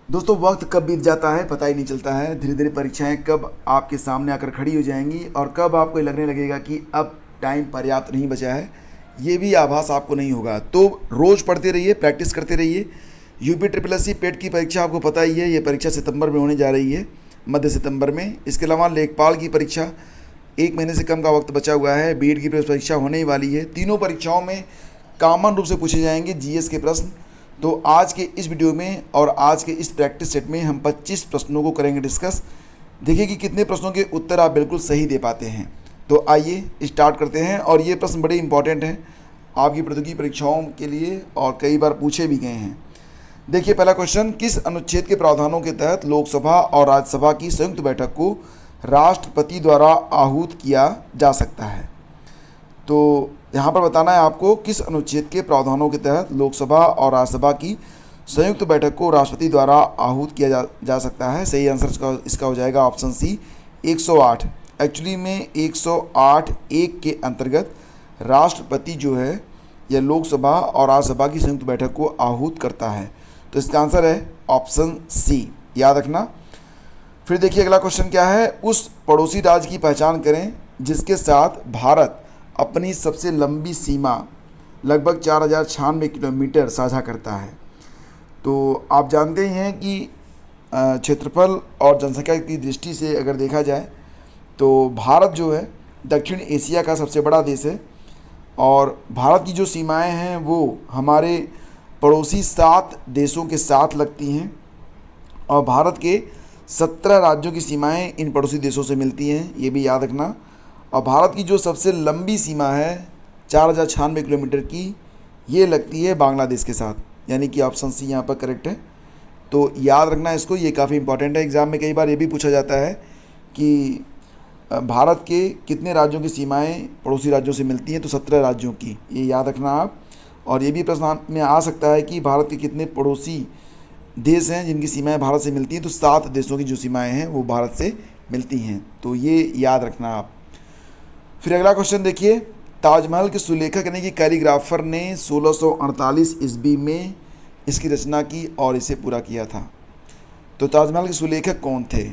दोस्तों, वक्त कब बीत जाता है पता ही नहीं चलता है। धीरे धीरे परीक्षाएं कब आपके सामने आकर खड़ी हो जाएंगी और कब आपको लगने लगेगा कि अब टाइम पर्याप्त नहीं बचा है, ये भी आभास आपको नहीं होगा। तो रोज़ पढ़ते रहिए, प्रैक्टिस करते रहिए। यूपी ट्रिपल एस सी पेट की परीक्षा आपको पता ही है, ये परीक्षा सितंबर में होने जा रही है, मध्य सितंबर में। इसके अलावा लेखपाल की परीक्षा 1 महीने से कम का वक्त बचा हुआ है। बीएड की परीक्षा होने ही वाली है। तीनों परीक्षाओं में कॉमन रूप से पूछे जाएंगे जीएस के प्रश्न। तो आज के इस वीडियो में और आज के इस प्रैक्टिस सेट में हम 25 प्रश्नों को करेंगे डिस्कस। देखिए कि कितने प्रश्नों के उत्तर आप बिल्कुल सही दे पाते हैं। तो आइए स्टार्ट करते हैं। और ये प्रश्न बड़े इंपॉर्टेंट हैं आपकी प्रतियोगी परीक्षाओं के लिए और कई बार पूछे भी गए हैं। देखिए, पहला क्वेश्चन, किस अनुच्छेद के प्रावधानों के तहत लोकसभा और राज्यसभा की संयुक्त बैठक को राष्ट्रपति द्वारा आहूत किया जा सकता है? तो यहाँ पर बताना है आपको किस अनुच्छेद के प्रावधानों के तहत लोकसभा और राज्यसभा की संयुक्त बैठक को राष्ट्रपति द्वारा आहूत किया जा सकता है। सही आंसर इसका हो जाएगा ऑप्शन सी, 108। एक्चुअली में 108(1) के अंतर्गत राष्ट्रपति जो है यह लोकसभा और राज्यसभा की संयुक्त बैठक को आहूत करता है। तो इसका आंसर है ऑप्शन सी, याद रखना। फिर देखिए अगला क्वेश्चन क्या है, उस पड़ोसी राज्य की पहचान करें जिसके साथ भारत अपनी सबसे लंबी सीमा लगभग 4096 किलोमीटर साझा करता है। तो आप जानते ही हैं कि क्षेत्रफल और जनसंख्या की दृष्टि से अगर देखा जाए तो भारत जो है दक्षिण एशिया का सबसे बड़ा देश है। और भारत की जो सीमाएं हैं वो हमारे पड़ोसी 7 देशों के साथ लगती हैं। और भारत के 17 राज्यों की सीमाएं इन पड़ोसी देशों से मिलती हैं, ये भी याद रखना। और भारत की जो सबसे लंबी सीमा है 4096 किलोमीटर की, ये लगती है बांग्लादेश के साथ, यानी कि ऑप्शन सी यहाँ पर करेक्ट है। तो याद रखना इसको, ये काफ़ी इंपॉर्टेंट है। एग्ज़ाम में कई बार ये भी पूछा जाता है कि भारत के कितने राज्यों की सीमाएं पड़ोसी राज्यों से मिलती हैं, तो 17 राज्यों की, ये याद रखना आप। और ये भी प्रश्न में आ सकता है कि भारत के कितने पड़ोसी देश हैं जिनकी सीमाएँ भारत से मिलती हैं, तो 7 देशों की जो सीमाएँ हैं वो भारत से मिलती हैं। तो ये याद रखना आप। फिर अगला क्वेश्चन देखिए, ताजमहल के सुलेखक यानी कि कैलीग्राफर ने 1648 ईस्वी में इसकी रचना की और इसे पूरा किया था। तो ताजमहल के सुलेखक कौन थे?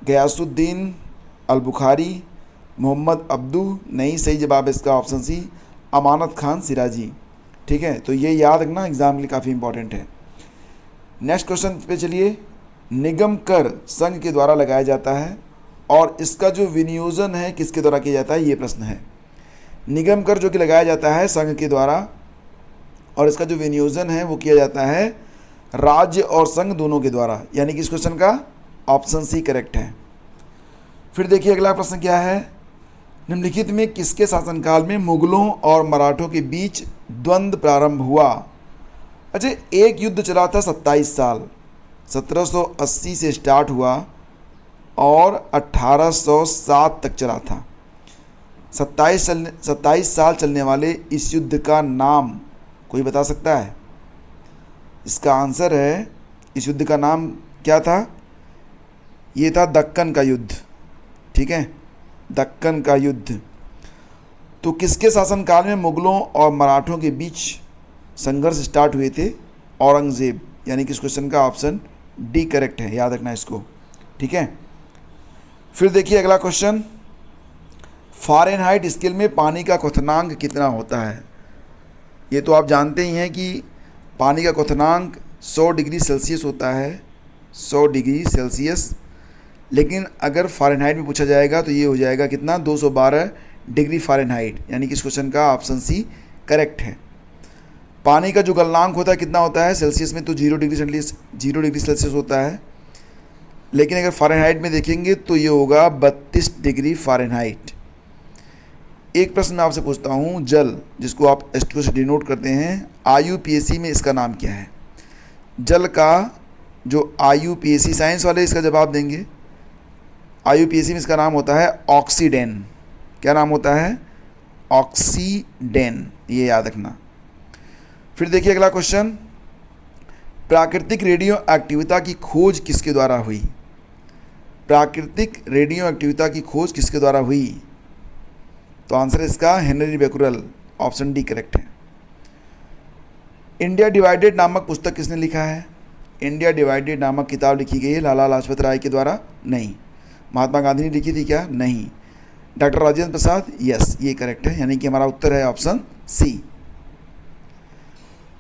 गयासुद्दीन अल बुखारी, मोहम्मद अब्दू? नहीं, सही जवाब है इसका ऑप्शन सी, अमानत खान सिराजी। ठीक है, तो ये याद रखना, एग्जाम के लिए काफ़ी इंपॉर्टेंट है। नेक्स्ट क्वेश्चन पे चलिए, निगम कर संघ के द्वारा लगाया जाता है और इसका जो विनियोजन है किसके द्वारा किया जाता है, ये प्रश्न है। निगम कर जो कि लगाया जाता है संघ के द्वारा और इसका जो विनियोजन है वो किया जाता है राज्य और संघ दोनों के द्वारा, यानी कि इस क्वेश्चन का ऑप्शन सी करेक्ट है। फिर देखिए अगला प्रश्न क्या है, निम्नलिखित में किसके शासनकाल में मुगलों और मराठों के बीच द्वंद्व प्रारंभ हुआ? अच्छा, एक युद्ध चला था 27 साल, 1780 से स्टार्ट हुआ और 1807 तक चला था। 27 साल चलने वाले इस युद्ध का नाम कोई बता सकता है? इसका आंसर है, इस युद्ध का नाम क्या था? ये था दक्कन का युद्ध। ठीक है, दक्कन का युद्ध। तो किसके शासनकाल में मुगलों और मराठों के बीच संघर्ष स्टार्ट हुए थे? औरंगजेब, यानी कि इस क्वेश्चन का ऑप्शन डी करेक्ट है, याद रखना इसको। ठीक है, फिर देखिए अगला क्वेश्चन, फ़ारेनहाइट स्केल में पानी का क्वथनांक कितना होता है? ये तो आप जानते ही हैं कि पानी का क्वथनांक 100 डिग्री सेल्सियस होता है, 100 डिग्री सेल्सियस। लेकिन अगर फ़ारेनहाइट में पूछा जाएगा तो ये हो जाएगा कितना, 212 डिग्री फ़ारेनहाइट, यानी कि इस क्वेश्चन का ऑप्शन सी करेक्ट है। पानी का जो गलनांक होता है कितना होता है सेल्सियस में, तो 0 डिग्री सेल्सियस होता है। लेकिन अगर फ़ारेनहाइट में देखेंगे तो ये होगा 32 डिग्री फ़ारेनहाइट। एक प्रश्न मैं आपसे पूछता हूँ, जल जिसको आप H2O से डिनोट करते हैं, IUPAC में इसका नाम क्या है? जल का जो IUPAC, साइंस वाले इसका जवाब देंगे। IUPAC में इसका नाम होता है ऑक्सीडेन। क्या नाम होता है? ऑक्सीडेन, ये याद रखना। फिर देखिए अगला क्वेश्चन, प्राकृतिक रेडियो एक्टिविता की खोज किसके द्वारा हुई? प्राकृतिक रेडियो एक्टिविता की खोज किसके द्वारा हुई? तो आंसर इसका Henry Becquerel, option D correct है। इंडिया डिवाइडेड नामक पुस्तक किसने लिखा है? इंडिया डिवाइडेड नामक किताब लिखी गई है लाला लाजपत राय के द्वारा? नहीं। महात्मा गांधी ने लिखी थी क्या? नहीं। डॉक्टर राजेंद्र प्रसाद? यस, ये करेक्ट है, यानी कि हमारा उत्तर है ऑप्शन सी।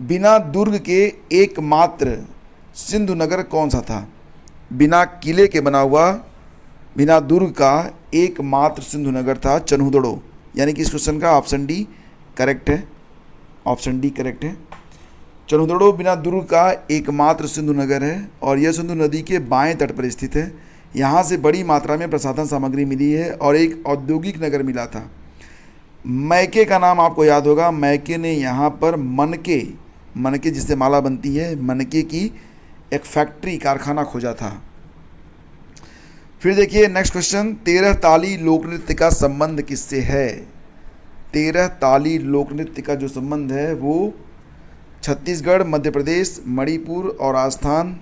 बिना दुर्ग के एकमात्र सिंधु नगर कौन सा था? बिना किले के बना हुआ, बिना दुर्ग का एकमात्र सिंधु नगर था चन्हुदड़ो, यानी कि इस क्वेश्चन का ऑप्शन डी करेक्ट है। ऑप्शन डी करेक्ट है। चन्हुदड़ो बिना दुर्ग का एकमात्र सिंधु नगर है और यह सिंधु नदी के बाएं तट पर स्थित है। यहाँ से बड़ी मात्रा में प्रसाधन सामग्री मिली है और एक औद्योगिक नगर मिला था। मैके का नाम आपको याद होगा। मैके ने यहाँ पर मनके जिससे माला बनती है, मनके की एक फैक्ट्री, कारखाना खोजा था। फिर देखिए नेक्स्ट क्वेश्चन, 13 ताली लोक नृत्य का संबंध किससे है? 13 ताली लोक नृत्य का जो संबंध है वो छत्तीसगढ़, मध्य प्रदेश, मणिपुर और राजस्थान।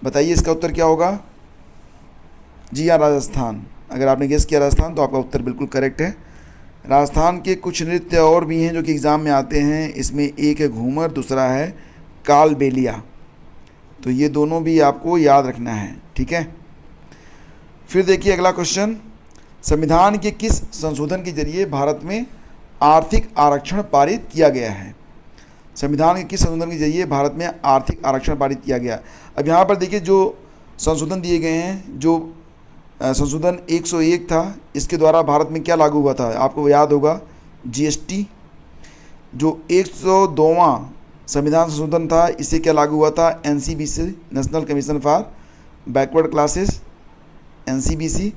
बताइए इसका उत्तर क्या होगा? जी हाँ, राजस्थान। अगर आपने गेस किया राजस्थान तो आपका उत्तर बिल्कुल करेक्ट है। राजस्थान के कुछ नृत्य और भी हैं जो कि एग्ज़ाम में आते हैं। इसमें एक है घूमर, दूसरा है कालबेलिया। तो ये दोनों भी आपको याद रखना है, ठीक है। फिर देखिए अगला क्वेश्चन, संविधान के किस संशोधन के जरिए भारत में आर्थिक आरक्षण पारित किया गया है? संविधान के किस संशोधन के जरिए भारत में आर्थिक आरक्षण पारित किया गया? अब यहाँ पर देखिए जो संशोधन दिए गए हैं, जो संशोधन 101 था, इसके द्वारा भारत में क्या लागू हुआ था? आपको याद होगा, जीएसटी। जो 102वां संविधान संशोधन था, इससे क्या लागू हुआ था? NCBC, national commission for backward classes, NCBC.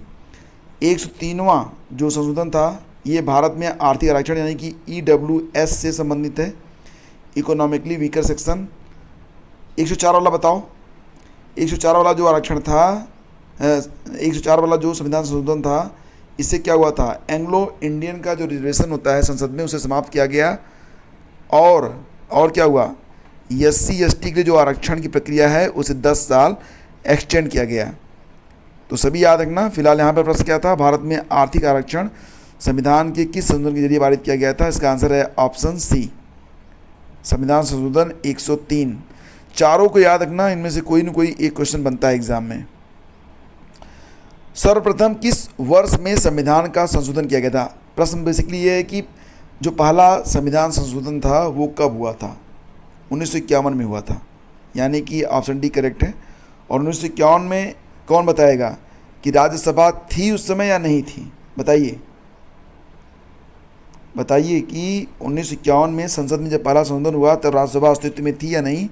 103वां जो संशोधन था, ये भारत में आर्थिक आरक्षण यानी कि ईडब्ल्यूएस से संबंधित है, इकोनॉमिकली वीकर सेक्शन। 104 वाला बताओ। 104 वाला जो आरक्षण था, 104 वाला जो संविधान संशोधन था, इससे क्या हुआ था? एंग्लो इंडियन का जो रिजर्वेशन होता है संसद में, उसे समाप्त किया गया। और क्या हुआ? एससी एसटी के जो आरक्षण की प्रक्रिया है उसे 10 साल एक्सटेंड किया गया। तो सभी याद रखना। फिलहाल यहाँ पर प्रश्न क्या था? भारत में आर्थिक आरक्षण संविधान के किस संशोधन के जरिए पारित किया गया था? इसका आंसर है ऑप्शन सी, संविधान संशोधन 103। चारों को याद रखना, इनमें से कोई न कोई एक क्वेश्चन बनता है एग्जाम में। सर्वप्रथम किस वर्ष में संविधान का संशोधन किया गया था? प्रश्न बेसिकली ये है कि जो पहला संविधान संशोधन था वो कब हुआ था? 1951 में हुआ था, यानी कि ऑप्शन डी करेक्ट है। और 1951 में कौन बताएगा कि राज्यसभा थी उस समय या नहीं थी? बताइए कि 1951 में संसद में जब पहला संशोधन हुआ तब राज्यसभा अस्तित्व में थी या नहीं?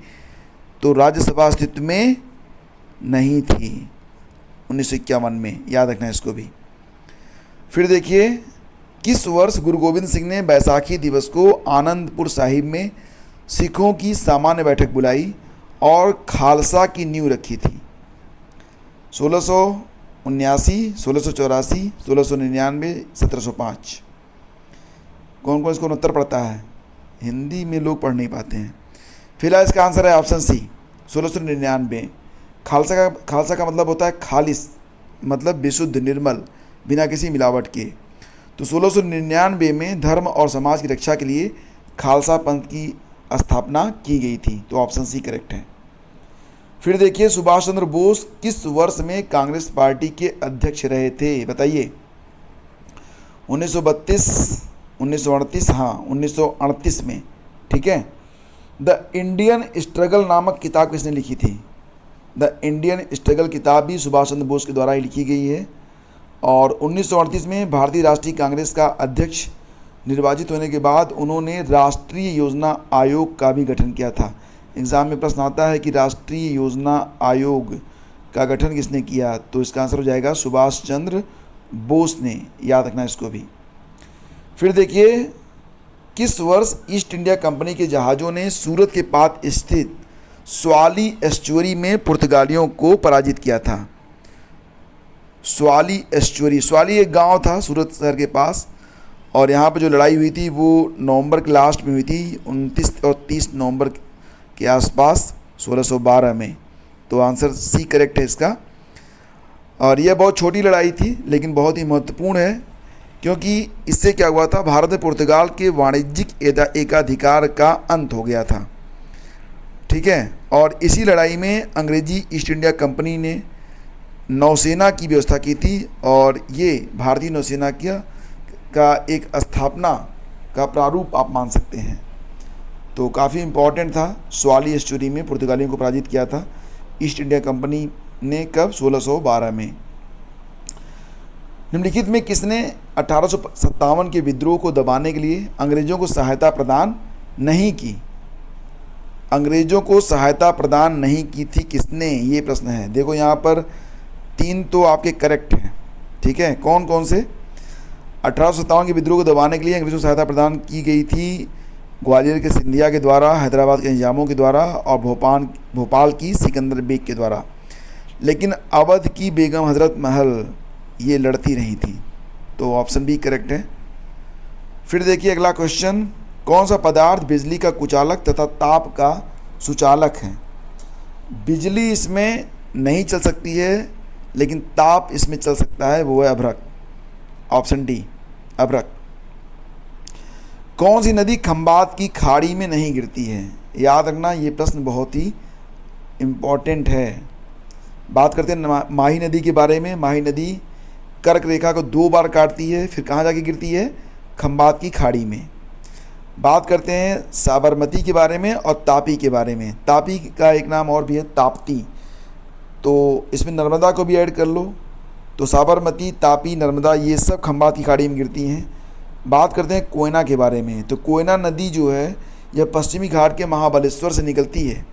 तो राज्यसभा अस्तित्व में नहीं थी 1951 में, याद रखना इसको भी। फिर देखिए, किस वर्ष गुरु गोविंद सिंह ने बैसाखी दिवस को आनंदपुर साहिब में सिखों की सामान्य बैठक बुलाई और खालसा की नींव रखी थी? 1679, 1684, 1699, 1705। कौन कौन इसको उत्तर पढ़ता है? हिंदी में लोग पढ़ नहीं पाते हैं। फिलहाल इसका आंसर है ऑप्शन सी, 1699। खालसा का मतलब होता है खालिस, मतलब विशुद्ध, निर्मल, बिना किसी मिलावट के। तो 1699 में धर्म और समाज की रक्षा के लिए खालसा पंथ की स्थापना की गई थी। तो ऑप्शन सी करेक्ट है। फिर देखिए, सुभाष चंद्र बोस किस वर्ष में कांग्रेस पार्टी के अध्यक्ष रहे थे? बताइए। 1932, 1938, हाँ 1938 में, ठीक है। द इंडियन स्ट्रगल नामक किताब किसने लिखी थी? द इंडियन स्ट्रगल किताब भी सुभाष चंद्र बोस के द्वारा ही लिखी गई है। और 1938 में भारतीय राष्ट्रीय कांग्रेस का अध्यक्ष निर्वाचित होने के बाद उन्होंने राष्ट्रीय योजना आयोग का भी गठन किया था। एग्ज़ाम में प्रश्न आता है कि राष्ट्रीय योजना आयोग का गठन किसने किया? तो इसका आंसर हो जाएगा सुभाष चंद्र बोस ने, याद रखना इसको भी। फिर देखिए, किस वर्ष ईस्ट इंडिया कंपनी के जहाज़ों ने सूरत के पास स्थित स्वाली एस्चुअरी में पुर्तगालियों को पराजित किया था? स्वाली एस्चुअरी, स्वाली एक गांव था सूरत शहर के पास, और यहाँ पर जो लड़ाई हुई थी वो नवंबर के लास्ट में हुई थी, 29 और 30 नवंबर के आसपास 1612 में। तो आंसर सी करेक्ट है इसका। और यह बहुत छोटी लड़ाई थी लेकिन बहुत ही महत्वपूर्ण है, क्योंकि इससे क्या हुआ था? भारत में पुर्तगाल के वाणिज्यिक एकाधिकार का अंत हो गया था, ठीक है। और इसी लड़ाई में अंग्रेजी ईस्ट इंडिया कंपनी ने नौसेना की व्यवस्था की थी और ये भारतीय नौसेना का एक स्थापना का प्रारूप आप मान सकते हैं। तो काफ़ी इम्पोर्टेंट था। स्वाली एस्चुरी में पुर्तगालियों को पराजित किया था ईस्ट इंडिया कंपनी ने, कब? 1612 में। निम्नलिखित में किसने 1857 के विद्रोह को दबाने के लिए अंग्रेज़ों को सहायता प्रदान नहीं की? अंग्रेज़ों को सहायता प्रदान नहीं की थी किसने, ये प्रश्न है। देखो यहाँ पर 3 तो आपके करेक्ट हैं, ठीक है। कौन कौन से? 1857 के विद्रोह को दबाने के लिए अंग्रेज़ों को सहायता प्रदान की गई थी ग्वालियर के सिंधिया के द्वारा, हैदराबाद के निजामों के द्वारा और भोपाल की सिकंदर बेग के द्वारा। लेकिन अवध की बेगम हज़रत महल ये लड़ती रही थी। तो ऑप्शन बी करेक्ट है। फिर देखिए अगला क्वेश्चन, कौन सा पदार्थ बिजली का कुचालक तथा ताप का सुचालक है? बिजली इसमें नहीं चल सकती है लेकिन ताप इसमें चल सकता है, वो है अभ्रक। ऑप्शन डी अभ्रक। कौन सी नदी खंबात की खाड़ी में नहीं गिरती है? याद रखना ये प्रश्न बहुत ही इम्पॉर्टेंट है। बात करते हैं माही नदी के बारे में। माही नदी कर्क रेखा को 2 बार काटती है, फिर कहाँ जाके गिरती है? खंबात की खाड़ी में। बात करते हैं साबरमती के बारे में और तापी के बारे में। तापी का एक नाम और भी है ताप्ती, तो इसमें नर्मदा को भी ऐड कर लो। तो साबरमती, तापी, नर्मदा ये सब खंबात की खाड़ी में गिरती हैं। बात करते हैं कोयना के बारे में। तो कोयना नदी जो है यह पश्चिमी घाट के महाबलेश्वर से निकलती है।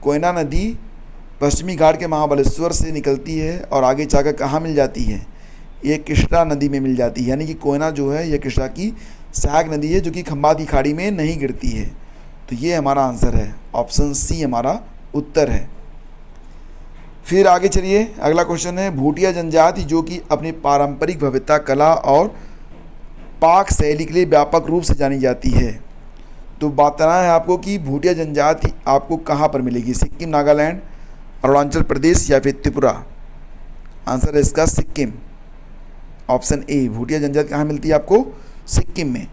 कोयना नदी पश्चिमी घाट के महाबलेश्वर से निकलती है और आगे जाकर कहाँ मिल जाती है? ये कृष्णा नदी में मिल जाती है। यानी कि कोयना जो है यह कृष्णा की सहायक नदी है जो कि खंबात की खाड़ी में नहीं गिरती है। तो ये हमारा आंसर है, ऑप्शन सी हमारा उत्तर है। फिर आगे चलिए, अगला क्वेश्चन है, भूटिया जनजाति जो कि अपनी पारंपरिक भव्यता, कला और पाक शैली के लिए व्यापक रूप से जानी जाती है। तो बताना है आपको कि भूटिया जनजाति आपको कहाँ पर मिलेगी? सिक्किम, नागालैंड, अरुणाचल प्रदेश या फिर त्रिपुरा? आंसर है इसका सिक्किम, ऑप्शन ए। भूटिया जनजाति कहाँ मिलती है आपको? सिक्किम में।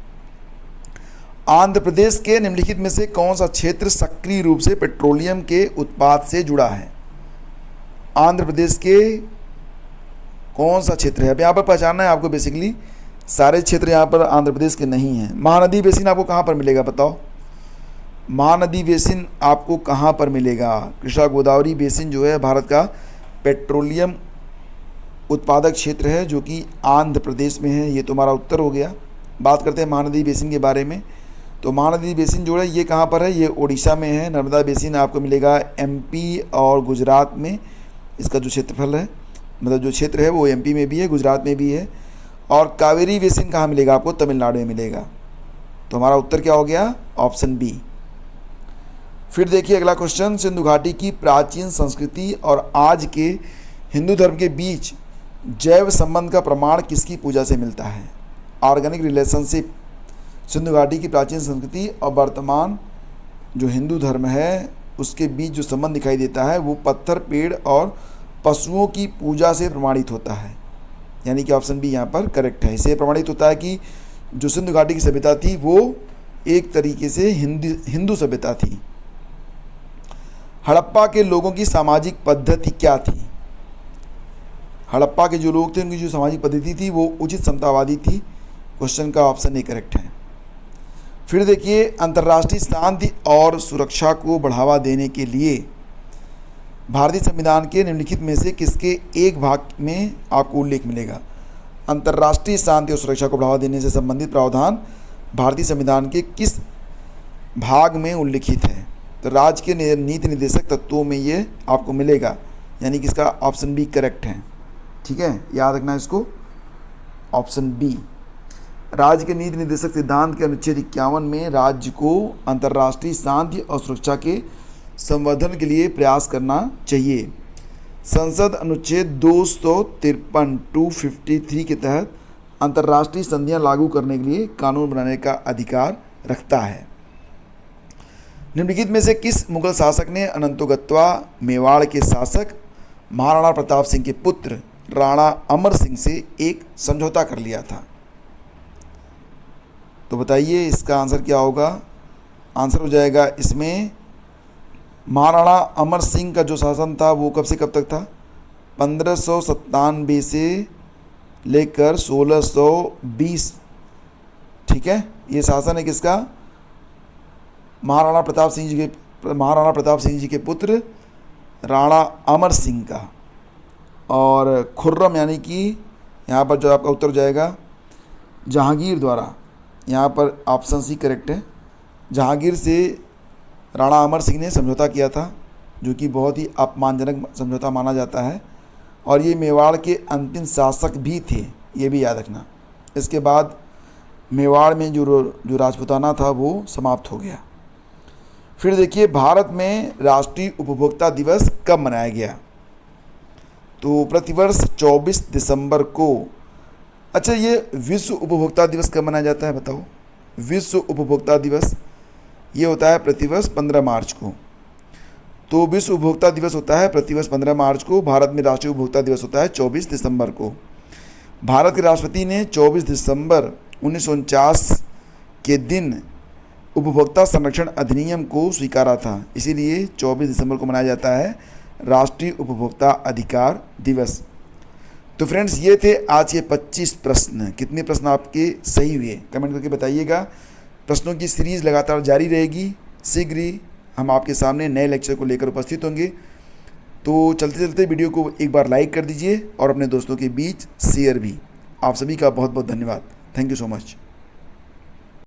आंध्र प्रदेश के निम्नलिखित में से कौन सा क्षेत्र सक्रिय रूप से पेट्रोलियम के उत्पाद से जुड़ा है? आंध्र प्रदेश के कौन सा क्षेत्र है? अब यहाँ पर पहचानना है आपको। बेसिकली सारे क्षेत्र यहाँ पर आंध्र प्रदेश के नहीं हैं। महानदी बेसिन आपको कहाँ पर मिलेगा बताओ? महानदी बेसिन आपको कहाँ पर मिलेगा? कृष्णा गोदावरी बेसिन जो है भारत का पेट्रोलियम उत्पादक क्षेत्र है जो कि आंध्र प्रदेश में है। ये तुम्हारा उत्तर हो गया। बात करते हैं महानदी बेसिन के बारे में। तो महानदी बेसिन जो है ये कहाँ पर है? ये उड़ीसा में है। नर्मदा बेसिन आपको मिलेगा एमपी और गुजरात में। इसका जो क्षेत्रफल है, मतलब जो क्षेत्र है वो एमपी में भी है, गुजरात में भी है। और कावेरी बेसिन कहाँ मिलेगा आपको? तमिलनाडु में मिलेगा। तो हमारा उत्तर क्या हो गया? Option B. फिर देखिए अगला क्वेश्चन, सिंधु घाटी की प्राचीन संस्कृति और आज के हिंदू धर्म के बीच जैव संबंध का प्रमाण किसकी पूजा से मिलता है? Organic relationship. सिंधु घाटी की प्राचीन संस्कृति और वर्तमान जो हिंदू धर्म है उसके बीच जो संबंध दिखाई देता है वो पत्थर, पेड़ और पशुओं की पूजा से प्रमाणित होता है। यानी कि ऑप्शन बी यहाँ पर करेक्ट है। इससे प्रमाणित होता है कि जो सिंधु घाटी की सभ्यता थी वो एक तरीके से हिंदू सभ्यता थी। हड़प्पा के लोगों की सामाजिक पद्धति क्या थी? हड़प्पा के जो लोग थे उनकी जो सामाजिक पद्धति थी वो उचित समतावादी थी। क्वेश्चन का ऑप्शन ए करेक्ट है। फिर देखिए, अंतर्राष्ट्रीय शांति और सुरक्षा को बढ़ावा देने के लिए भारतीय संविधान के निम्नलिखित में से किसके एक भाग में आपको उल्लेख मिलेगा? अंतर्राष्ट्रीय शांति और सुरक्षा को बढ़ावा देने से संबंधित प्रावधान भारतीय संविधान के किस भाग में उल्लिखित है? तो राज्य के नीति निर्देशक तत्वों में ये आपको मिलेगा। यानी कि इसका ऑप्शन बी करेक्ट है। ठीक है, याद रखना इसको, ऑप्शन बी। राज्य के नीति निर्देशक सिद्धांत के अनुच्छेद 51 में राज्य को अंतर्राष्ट्रीय शांति और सुरक्षा के संवर्धन के लिए प्रयास करना चाहिए। संसद अनुच्छेद 253 253 के तहत अंतर्राष्ट्रीय संधियां लागू करने के लिए कानून बनाने का अधिकार रखता है। निम्नलिखित में से किस मुगल शासक ने अनंतोगत्वा मेवाड़ के शासक महाराणा प्रताप सिंह के पुत्र राणा अमर सिंह से एक समझौता कर लिया था? तो बताइए इसका आंसर क्या होगा? आंसर हो जाएगा इसमें महाराणा अमर सिंह का जो शासन था वो कब से कब तक था? 1597 से लेकर 1620। ठीक है, ये शासन है किसका? महाराणा प्रताप सिंह जी के पुत्र राणा अमर सिंह का। और खुर्रम यानी कि यहाँ पर जो आपका उत्तर हो जाएगा जहांगीर द्वारा। यहाँ पर ऑप्शन सी करेक्ट है। जहांगीर से राणा अमर सिंह ने समझौता किया था, जो कि बहुत ही अपमानजनक समझौता माना जाता है, और ये मेवाड़ के अंतिम शासक भी थे, ये भी याद रखना। इसके बाद मेवाड़ में जो राजपूताना था वो समाप्त हो गया। फिर देखिए, भारत में राष्ट्रीय उपभोक्ता दिवस कब मनाया गया? तो प्रतिवर्ष 24 दिसंबर को। अच्छा, ये विश्व उपभोक्ता दिवस कब मनाया जाता है बताओ? विश्व उपभोक्ता दिवस ये होता है प्रतिवर्ष 15 मार्च को। तो विश्व उपभोक्ता दिवस होता है प्रतिवर्ष 15 मार्च को। भारत में राष्ट्रीय उपभोक्ता दिवस होता है 24 दिसंबर को। भारत के राष्ट्रपति ने 24 दिसंबर 1949 के दिन उपभोक्ता संरक्षण अधिनियम को स्वीकारा था, इसीलिए 24 दिसंबर को मनाया जाता है राष्ट्रीय उपभोक्ता अधिकार दिवस। तो फ्रेंड्स, ये थे आज के 25 प्रश्न। कितने प्रश्न आपके सही हुए कमेंट करके बताइएगा। प्रश्नों की सीरीज़ लगातार जारी रहेगी। शीघ्र ही हम आपके सामने नए लेक्चर को लेकर उपस्थित होंगे। तो चलते चलते वीडियो को एक बार लाइक कर दीजिए और अपने दोस्तों के बीच शेयर भी। आप सभी का बहुत बहुत धन्यवाद। Thank you so much.